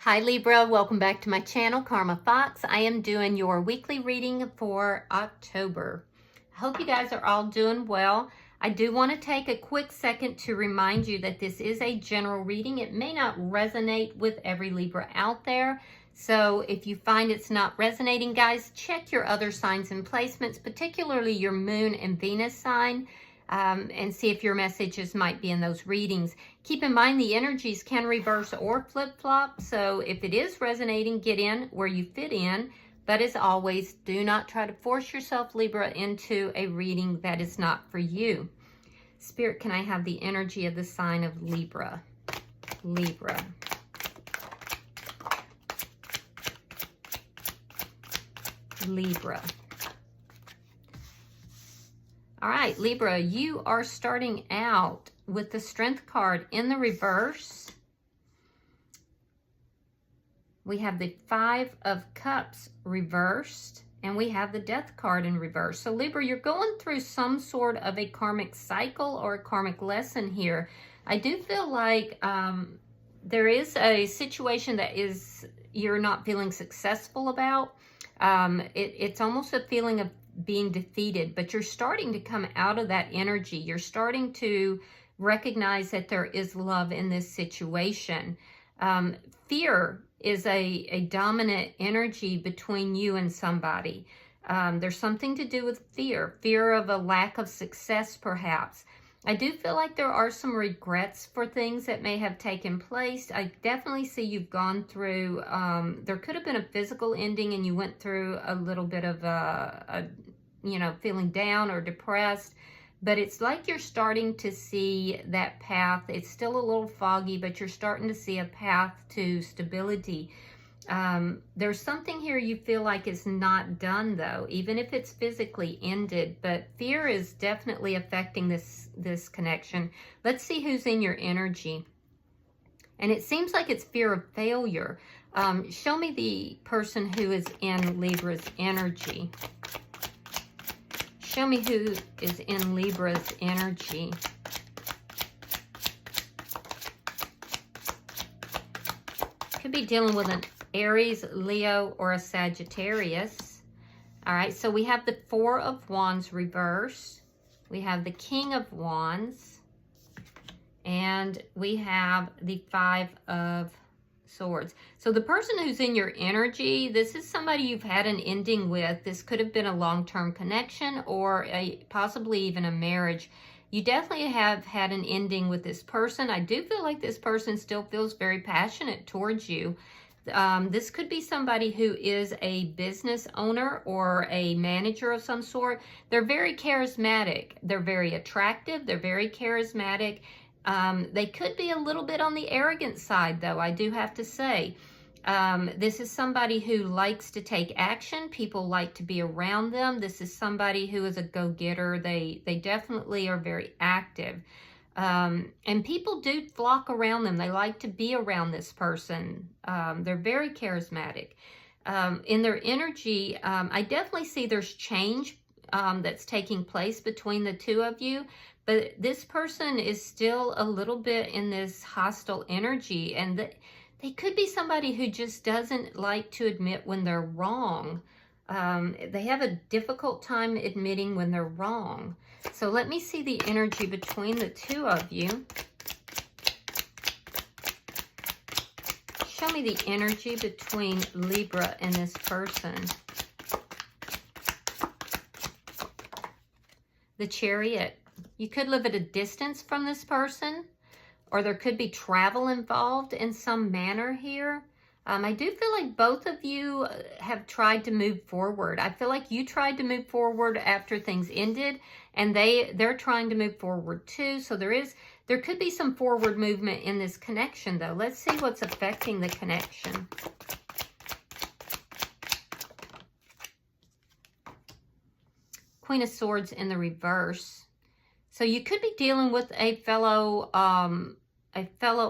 Hi Libra, welcome back to my channel, Karma Fox. I am doing your weekly reading for October. I hope you guys are all doing well. I do want to take a quick second to remind you that this is a general reading. It may not resonate with every Libra out there. So if you find it's not resonating, guys, check your other signs and placements, particularly your Moon and Venus sign. And see if your messages might be in those readings. Keep in mind the energies can reverse or flip-flop, so if it is resonating, get in where you fit in. But as always, do not try to force yourself, Libra, into a reading that is not for you. Spirit, can I have the energy of the sign of Libra? Libra. Libra. All right, Libra, you are starting out with the Strength card in the reverse. We have the Five of Cups reversed, and we have the Death card in reverse. So Libra, you're going through some sort of a karmic cycle or a karmic lesson here. I do feel like there is a situation that you're not feeling successful about. It's almost a feeling of being defeated, but you're starting to come out of that energy. You're starting to recognize that there is love in this situation. Fear is a dominant energy between you and somebody. There's something to do with fear of a lack of success, perhaps. I do feel like there are some regrets for things that may have taken place. I definitely see you've gone through, there could have been a physical ending and you went through a little bit of feeling down or depressed. But it's like you're starting to see that path. It's still a little foggy, but you're starting to see a path to stability. There's something here you feel like is not done, though, even if it's physically ended. But fear is definitely affecting this connection. Let's see who's in your energy. And it seems like it's fear of failure. Show me the person who is in Libra's energy. Show me who is in Libra's energy. Could be dealing with an Aries, Leo, or a Sagittarius. All right, so we have the Four of Wands reversed. We have the King of Wands. And we have the Five of Swords. So the person who's in your energy, this is somebody you've had an ending with. This could have been a long-term connection or possibly even a marriage. You definitely have had an ending with this person. I do feel like this person still feels very passionate towards you. This could be somebody who is a business owner or a manager of some sort. They're very charismatic. They're very attractive. They're very charismatic. They could be a little bit on the arrogant side, though, I do have to say. This is somebody who likes to take action. People like to be around them. This is somebody who is a go-getter. They definitely are very active. And people do flock around them. They like to be around this person. They're very charismatic. In their energy, I definitely see there's change that's taking place between the two of you. But this person is still a little bit in this hostile energy, and they could be somebody who just doesn't like to admit when they're wrong. They have a difficult time admitting when they're wrong. So let me see the energy between the two of you. Show me the energy between Libra and this person. The Chariot. You could live at a distance from this person, or there could be travel involved in some manner here. I do feel like both of you have tried to move forward. I feel like you tried to move forward after things ended, and they're trying to move forward too. So there could be some forward movement in this connection, though. Let's see what's affecting the connection. Queen of Swords in the reverse. So you could be dealing with a fellow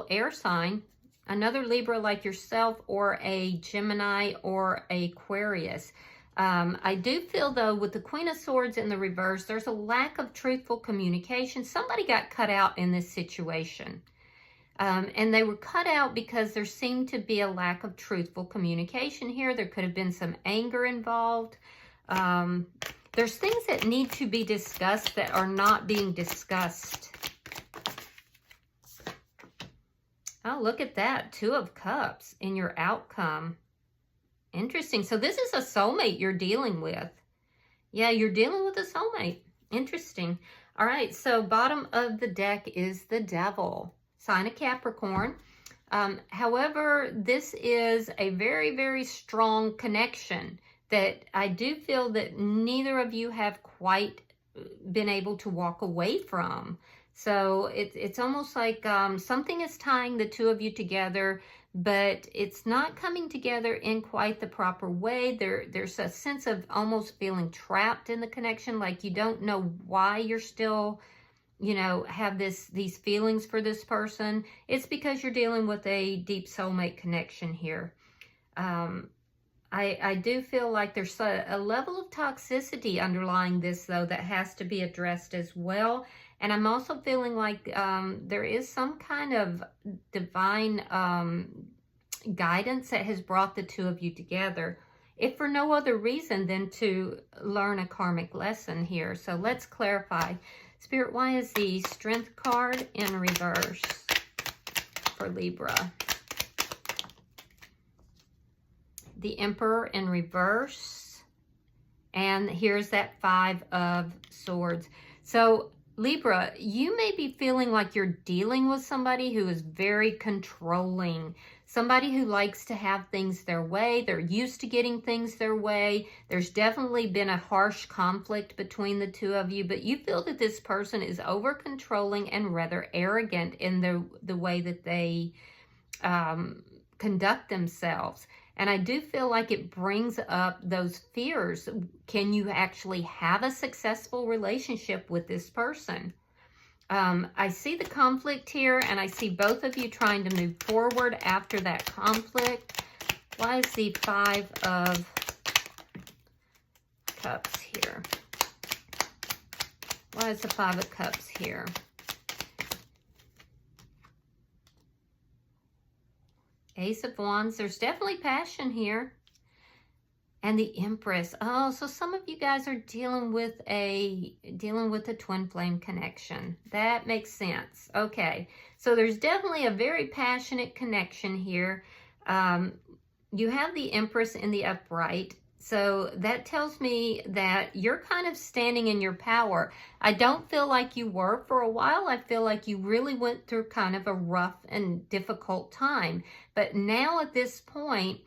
air sign, another Libra like yourself, or a Gemini or Aquarius. I do feel, though, with the Queen of Swords in the reverse, there's a lack of truthful communication. Somebody got cut out in this situation. And they were cut out because there seemed to be a lack of truthful communication here. There could have been some anger involved. There's things that need to be discussed that are not being discussed. Oh, look at that. 2 of Cups in your outcome. Interesting. So this is a soulmate you're dealing with. Yeah, you're dealing with a soulmate. Interesting. All right, so bottom of the deck is the Devil, sign of Capricorn. However, this is a very, very strong connection that I do feel that neither of you have quite been able to walk away from. So it's almost like something is tying the 2 of you together, but it's not coming together in quite the proper way. There's a sense of almost feeling trapped in the connection, like you don't know why you're still, you know, have these feelings for this person. It's because you're dealing with a deep soulmate connection here. I do feel like there's a level of toxicity underlying this, though, that has to be addressed as well. And I'm also feeling like there is some kind of divine guidance that has brought the 2 of you together, if for no other reason than to learn a karmic lesson here. So let's clarify. Spirit, why is the Strength card in reverse for Libra? The Emperor in reverse. And here's that 5 of Swords. So Libra, you may be feeling like you're dealing with somebody who is very controlling, somebody who likes to have things their way. They're used to getting things their way. There's definitely been a harsh conflict between the 2 of you, but you feel that this person is over controlling and rather arrogant in the way that they conduct themselves. And I do feel like it brings up those fears. Can you actually have a successful relationship with this person? I see the conflict here, and I see both of you trying to move forward after that conflict. Why is the 5 of Cups here? Why is the 5 of Cups here? Ace of Wands. There's definitely passion here. And the Empress. Oh, so some of you guys are dealing with a twin flame connection. That makes sense. Okay. So there's definitely a very passionate connection here. You have the Empress in the upright. So that tells me that you're kind of standing in your power. I don't feel like you were for a while. I feel like you really went through kind of a rough and difficult time. But now at this point,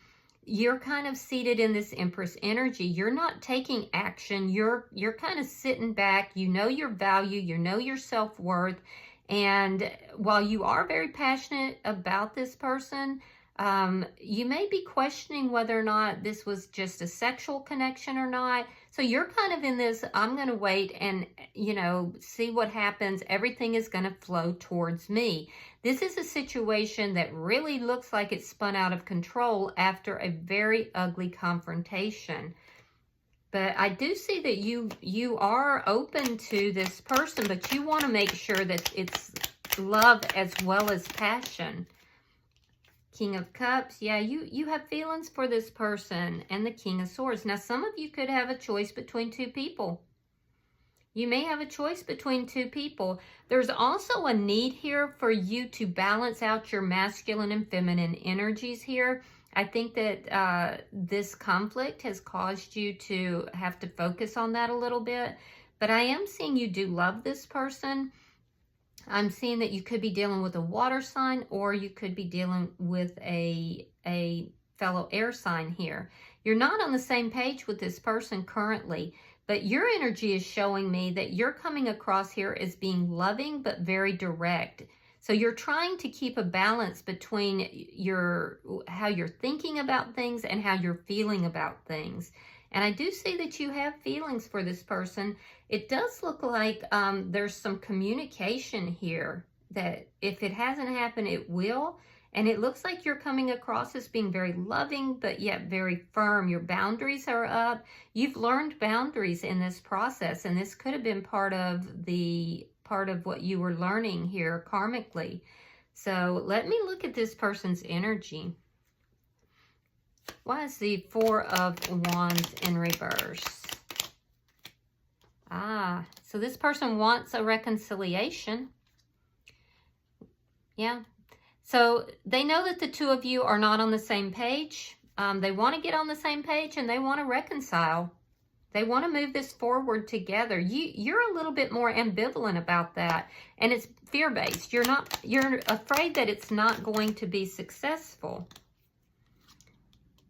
you're kind of seated in this Empress energy. You're not taking action. You're kind of sitting back. You know your value. You know your self-worth. And while you are very passionate about this person, you may be questioning whether or not this was just a sexual connection or not. So you're kind of in this, I'm going to wait and, you know, see what happens. Everything is going to flow towards me. This is a situation that really looks like it spun out of control after a very ugly confrontation. But I do see that you are open to this person, but you want to make sure that it's love as well as passion. King of Cups, yeah, you have feelings for this person. And the King of Swords. Now, some of you could have a choice between 2 people. You may have a choice between 2 people. There's also a need here for you to balance out your masculine and feminine energies here. I think that this conflict has caused you to have to focus on that a little bit. But I am seeing you do love this person. I'm seeing that you could be dealing with a water sign, or you could be dealing with a fellow air sign here. You're not on the same page with this person currently, but your energy is showing me that you're coming across here as being loving but very direct. So you're trying to keep a balance between how you're thinking about things and how you're feeling about things. And I do see that you have feelings for this person. It does look like there's some communication here that if it hasn't happened, it will. And it looks like you're coming across as being very loving, but yet very firm. Your boundaries are up. You've learned boundaries in this process, and this could have been part of what you were learning here karmically. So let me look at this person's energy. Why is the Four of Wands in reverse? So this person wants a reconciliation. Yeah. So they know that the two of you are not on the same page. They want to get on the same page and they want to reconcile. They want to move this forward together. You're a little bit more ambivalent about that. And it's fear-based. You're afraid that it's not going to be successful.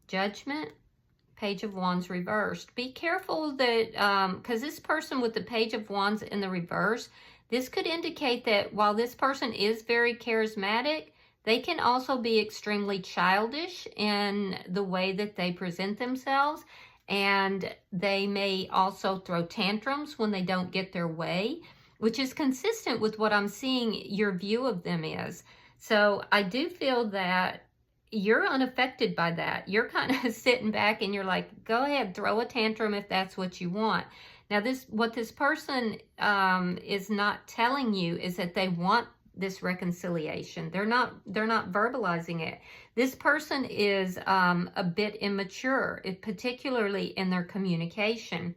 Judgment, Page of Wands reversed. Be careful that, because this person with the Page of Wands in the reverse, this could indicate that while this person is very charismatic, they can also be extremely childish in the way that they present themselves. And they may also throw tantrums when they don't get their way, which is consistent with what I'm seeing your view of them is. So I do feel that you're unaffected by that. You're kind of sitting back and you're like, go ahead, throw a tantrum if that's what you want. Now, what this person is not telling you is that they want this reconciliation. They're not verbalizing it. This person is a bit immature, particularly in their communication.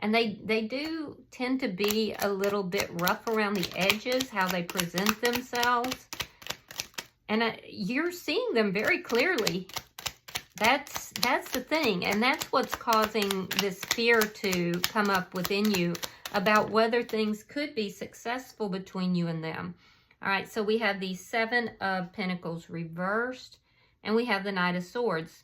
And they do tend to be a little bit rough around the edges, how they present themselves. And you're seeing them very clearly. That's the thing. And that's what's causing this fear to come up within you about whether things could be successful between you and them. All right, so we have the Seven of Pentacles reversed, and we have the Knight of Swords.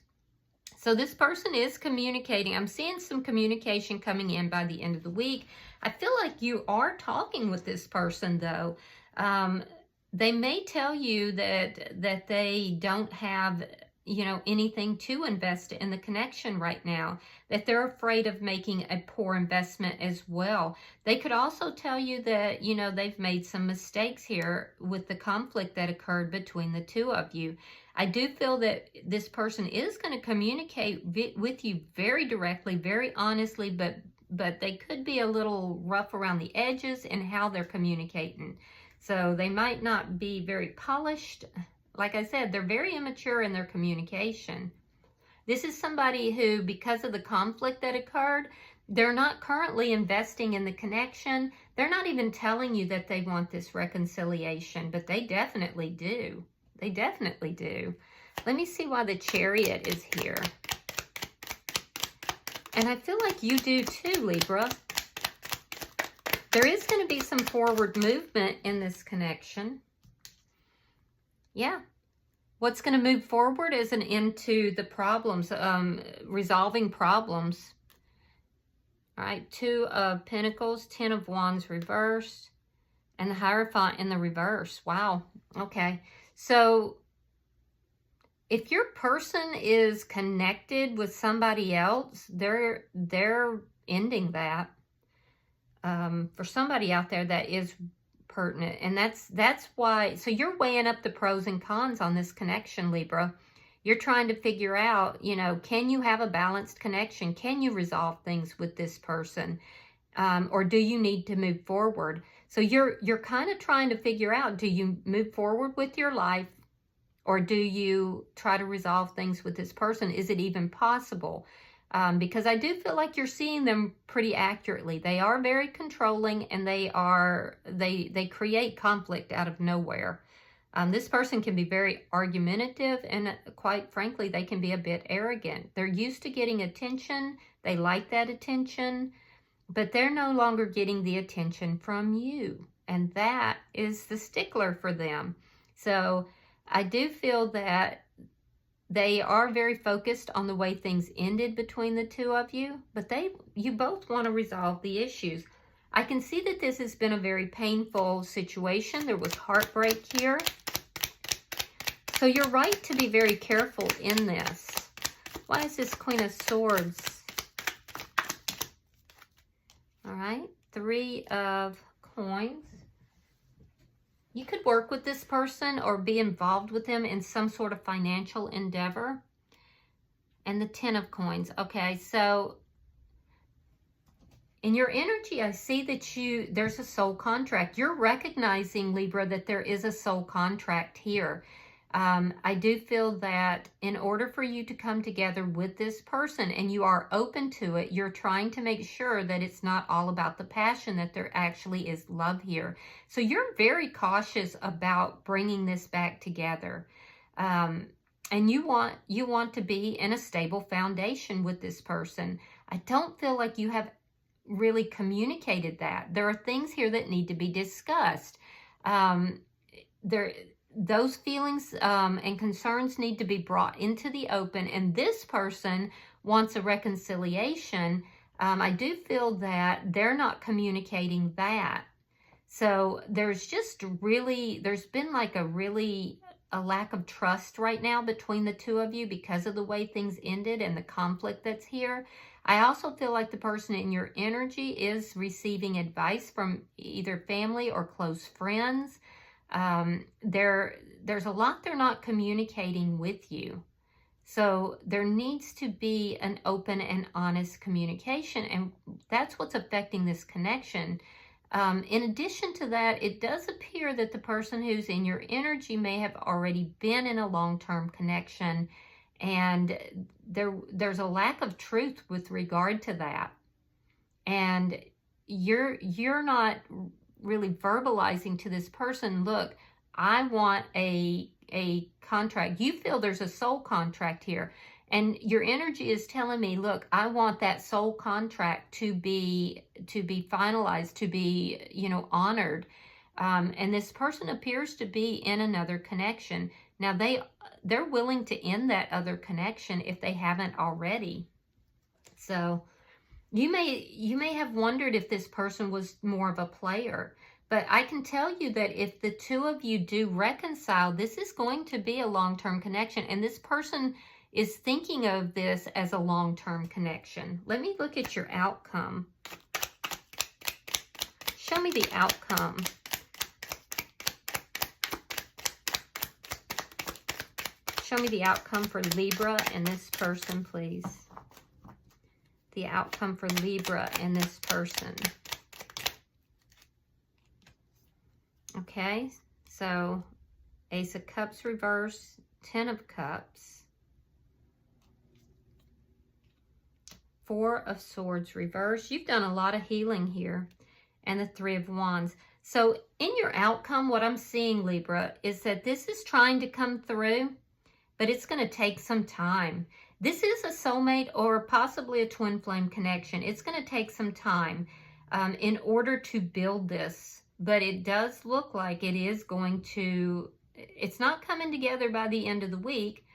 So this person is communicating. I'm seeing some communication coming in by the end of the week. I feel like you are talking with this person, though. They may tell you that they don't have, anything to invest in the connection right now, that they're afraid of making a poor investment as well. They could also tell you that, they've made some mistakes here with the conflict that occurred between the two of you. I do feel that this person is going to communicate with you very directly, very honestly, but they could be a little rough around the edges in how they're communicating. So they might not be very polished. Like I said, they're very immature in their communication. This is somebody who, because of the conflict that occurred, they're not currently investing in the connection. They're not even telling you that they want this reconciliation, but they definitely do. They definitely do. Let me see why the Chariot is here. And I feel like you do too, Libra. There is going to be some forward movement in this connection. Yeah. What's going to move forward is an end to the problems, resolving problems. All right, Two of Pentacles, Ten of Wands reversed, and the Hierophant in the reverse. Wow. Okay. So if your person is connected with somebody else, they're ending that. For somebody out there that is pertinent, and that's why. So you're weighing up the pros and cons on this connection, Libra. You're trying to figure out, can you have a balanced connection? Can you resolve things with this person, or do you need to move forward? So you're kind of trying to figure out, do you move forward with your life, or do you try to resolve things with this person? Is it even possible? Because I do feel like you're seeing them pretty accurately. They are very controlling, and they create conflict out of nowhere. This person can be very argumentative, and quite frankly, they can be a bit arrogant. They're used to getting attention. They like that attention, but they're no longer getting the attention from you. And that is the stickler for them. So I do feel that they are very focused on the way things ended between the two of you, but you both want to resolve the issues. I can see that this has been a very painful situation. There was heartbreak here. So you're right to be very careful in this. Why is this Queen of Swords? All right, Three of Coins. You could work with this person or be involved with them in some sort of financial endeavor. And the Ten of Coins. Okay, so In your energy, I see that there's a soul contract. You're recognizing, Libra, that there is a soul contract here. I do feel that in order for you to come together with this person, and you are open to it, you're trying to make sure that it's not all about the passion, that there actually is love here. So you're very cautious about bringing this back together. And you want to be in a stable foundation with this person. I don't feel like you have really communicated that. There are things here that need to be discussed. Those feelings and concerns need to be brought into the open, and this person wants a reconciliation. I do feel that they're not communicating that. So there's been like a lack of trust right now between the two of you because of the way things ended and the conflict that's here. I also feel like the person in your energy is receiving advice from either family or close friends. There's a lot they're not communicating with you. So there needs to be an open and honest communication, and that's what's affecting this connection. In addition to that, it does appear that the person who's in your energy may have already been in a long-term connection, and there's a lack of truth with regard to that. And you're not really verbalizing to this person, look, I want a contract. You feel there's a soul contract here. And your energy is telling me, look, I want that soul contract to be finalized, to be, honored. And this person appears to be in another connection. Now, they're willing to end that other connection if they haven't already. So you may have wondered if this person was more of a player. But I can tell you that if the two of you do reconcile, this is going to be a long-term connection. And this person is thinking of this as a long-term connection. Let me look at your outcome. Show me the outcome. Show me the outcome for Libra and this person, please. The outcome for Libra and this person. Okay, so Ace of Cups reverse, 10 of Cups, 4 of Swords reverse. You've done a lot of healing here, and the 3 of Wands. So in your outcome, what I'm seeing, Libra, is that this is trying to come through, but it's going to take some time. This is a soulmate or possibly a twin flame connection. It's going to take some time in order to build this, but it does look like it is going to, it's not coming together by the end of the week,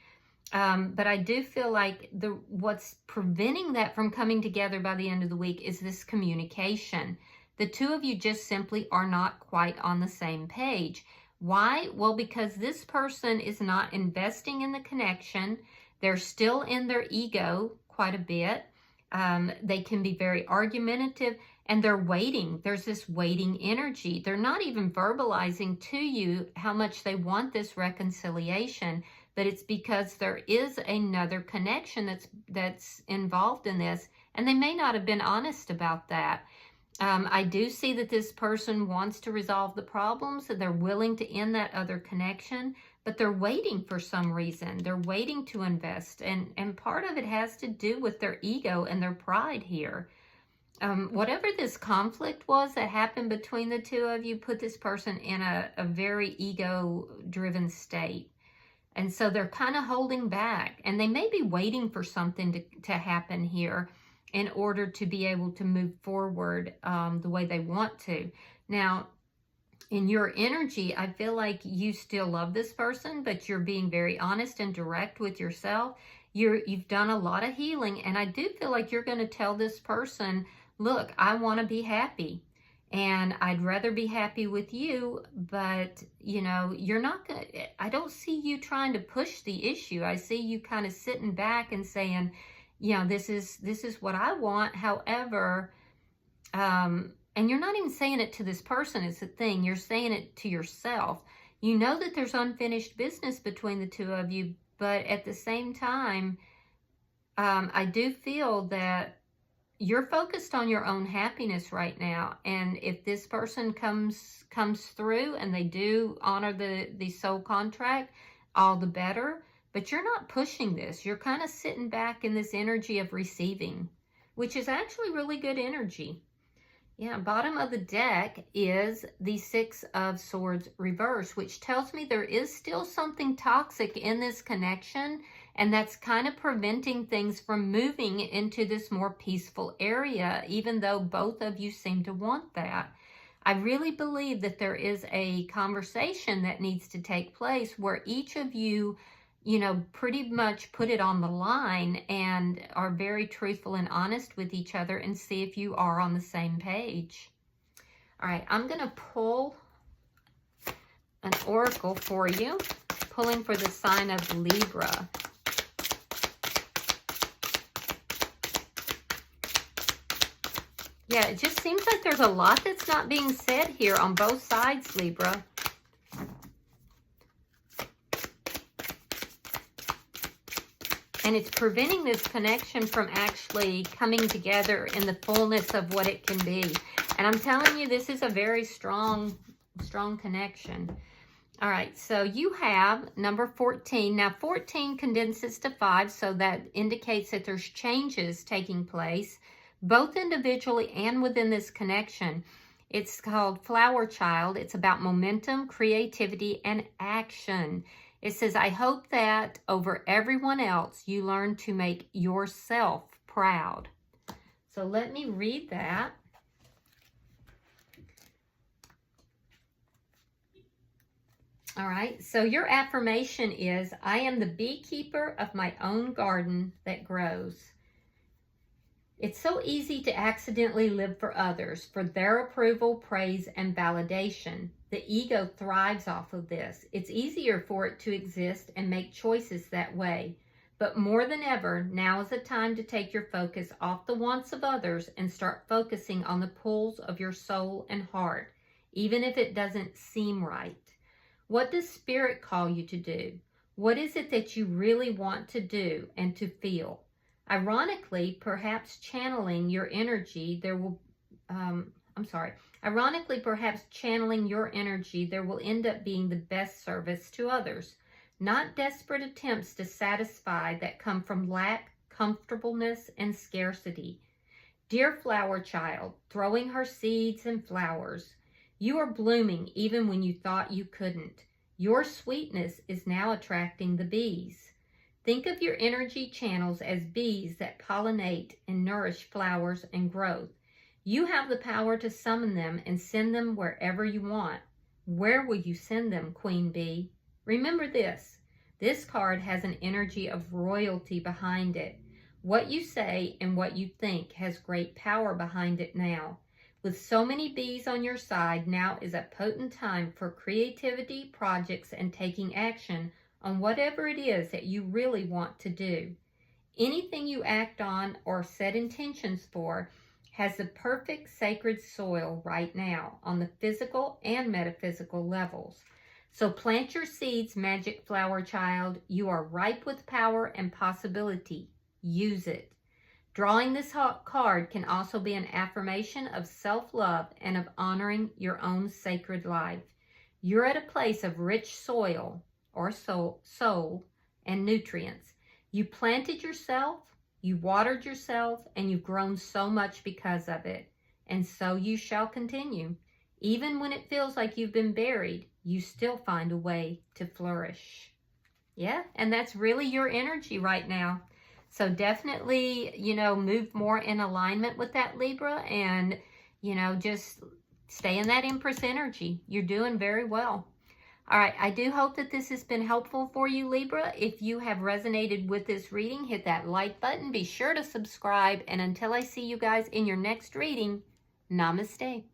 but I do feel like what's preventing that from coming together by the end of the week is this communication. The two of you just simply are not quite on the same page. Why? Well, because this person is not investing in the connection. They're still in their ego quite a bit. They can be very argumentative, and they're waiting. There's this waiting energy. They're not even verbalizing to you how much they want this reconciliation, but it's because there is another connection that's involved in this, and they may not have been honest about that. I do see that this person wants to resolve the problems, and they're willing to end that other connection, but they're waiting for some reason. They're waiting to invest, and part of it has to do with their ego and their pride here. Whatever this conflict was that happened between the two of you put this person in a very ego-driven state. And so they're kind of holding back, and they may be waiting for something to happen here in order to be able to move forward the way they want to. Now, in your energy, I feel like you still love this person, but you're being very honest and direct with yourself. You've done a lot of healing, and I do feel like you're going to tell this person, look, I want to be happy, and I'd rather be happy with you, but, you're not going to, I don't see you trying to push the issue. I see you kind of sitting back and saying, this is what I want. However, and you're not even saying it to this person, it's the thing. You're saying it to yourself. You know that there's unfinished business between the two of you, but at the same time, I do feel that you're focused on your own happiness right now. And if this person comes through and they do honor the soul contract, all the better. But you're not pushing this. You're kind of sitting back in this energy of receiving, which is actually really good energy. Yeah, bottom of the deck is the Six of Swords reverse, which tells me there is still something toxic in this connection, and that's kind of preventing things from moving into this more peaceful area, even though both of you seem to want that. I really believe that there is a conversation that needs to take place where each of you, you know, pretty much put it on the line and are very truthful and honest with each other and see if you are on the same page. All right, I'm going to pull an oracle for you, pulling for the sign of Libra. Yeah, it just seems like there's a lot that's not being said here on both sides, Libra. And it's preventing this connection from actually coming together in the fullness of what it can be. And I'm telling you, this is a very strong connection. All right, so you have number 14. Now, 14 condenses to 5, so that indicates that there's changes taking place, both individually and within this connection. It's called Flower Child. It's about momentum, creativity, and action. It says, I hope that over everyone else, you learn to make yourself proud. So let me read that. All right, so your affirmation is, I am the beekeeper of my own garden that grows. It's so easy to accidentally live for others, for their approval, praise, and validation. The ego thrives off of this. It's easier for it to exist and make choices that way. But more than ever, now is the time to take your focus off the wants of others and start focusing on the pulls of your soul and heart, even if it doesn't seem right. What does Spirit call you to do? What is it that you really want to do and to feel? Ironically, perhaps channeling your energy, Ironically, perhaps channeling your energy, there will end up being the best service to others. Not desperate attempts to satisfy that come from lack, comfortableness, and scarcity. Dear flower child, throwing her seeds and flowers, you are blooming even when you thought you couldn't. Your sweetness is now attracting the bees. Think of your energy channels as bees that pollinate and nourish flowers and growth. You have the power to summon them and send them wherever you want. Where will you send them, Queen Bee? Remember this. This card has an energy of royalty behind it. What you say and what you think has great power behind it now. With so many bees on your side, now is a potent time for creativity, projects, and taking action on whatever it is that you really want to do. Anything you act on or set intentions for has the perfect sacred soil right now on the physical and metaphysical levels. So plant your seeds, magic flower child. You are ripe with power and possibility. Use it. Drawing this card can also be an affirmation of self-love and of honoring your own sacred life. You're at a place of rich soil, or soul, and nutrients. You planted yourself, you watered yourself, and you've grown so much because of it. And so you shall continue. Even when it feels like you've been buried, you still find a way to flourish. Yeah, and that's really your energy right now. So definitely, move more in alignment with that, Libra, and, just stay in that Empress energy. You're doing very well. All right, I do hope that this has been helpful for you, Libra. If you have resonated with this reading, hit that like button. Be sure to subscribe. And until I see you guys in your next reading, namaste.